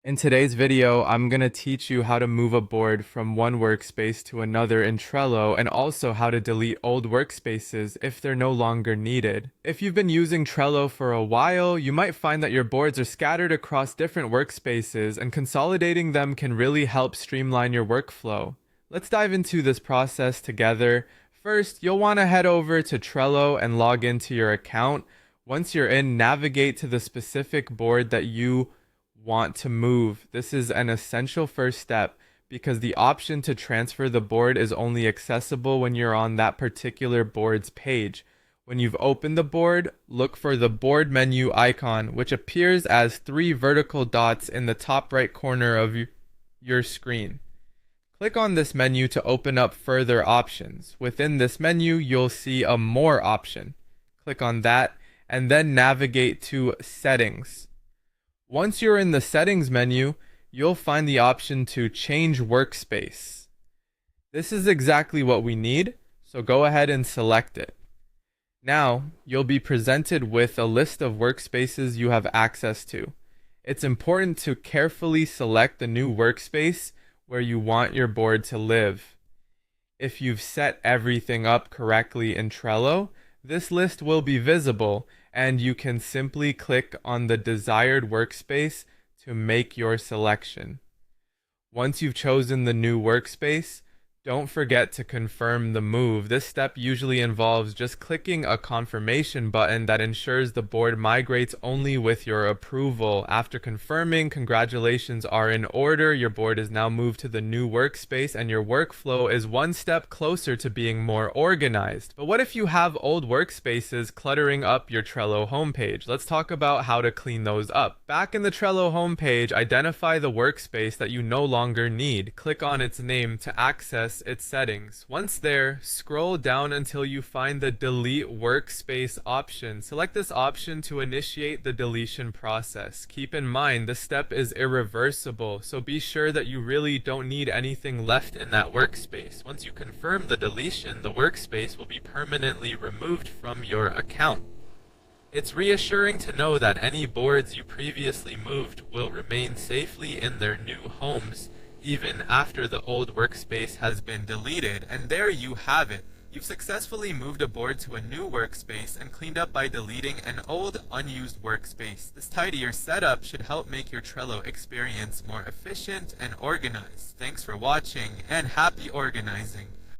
In today's video, I'm going to teach you how to move a board from one workspace to another in Trello and also how to delete old workspaces if they're no longer needed. If you've been using Trello for a while, you might find that your boards are scattered across different workspaces and consolidating them can really help streamline your workflow. Let's dive into this process together. First, you'll want to head over to Trello and log into your account. Once you're in, navigate to the specific board that you want to move. This is an essential first step because the option to transfer the board is only accessible when you're on that particular board's page. When you've opened the board, look for the board menu icon, which appears as three vertical dots in the top right corner of your screen. Click on this menu to open up further options. Within this menu, you'll see a More option. Click on that and then navigate to Settings. Once you're in the Settings menu, you'll find the option to change workspace. This is exactly what we need, so go ahead and select it. Now, you'll be presented with a list of workspaces you have access to. It's important to carefully select the new workspace where you want your board to live. If you've set everything up correctly in Trello, this list will be visible and you can simply click on the desired workspace to make your selection. Once you've chosen the new workspace, don't forget to confirm the move. This step usually involves just clicking a confirmation button that ensures the board migrates only with your approval. After confirming, congratulations are in order. Your board is now moved to the new workspace and your workflow is one step closer to being more organized. But what if you have old workspaces cluttering up your Trello homepage? Let's talk about how to clean those up. Back in the Trello homepage, identify the workspace that you no longer need. Click on its name to access its settings. Once there, scroll down until you find the Delete Workspace option. Select this option to initiate the deletion process. Keep in mind, this step is irreversible, so be sure that you really don't need anything left in that workspace. Once you confirm the deletion, the workspace will be permanently removed from your account. It's reassuring to know that any boards you previously moved will remain safely in their new homes, even after the old workspace has been deleted. And there you have it. You've successfully moved a board to a new workspace and cleaned up by deleting an old, unused workspace. This tidier setup should help make your Trello experience more efficient and organized. Thanks for watching, and happy organizing!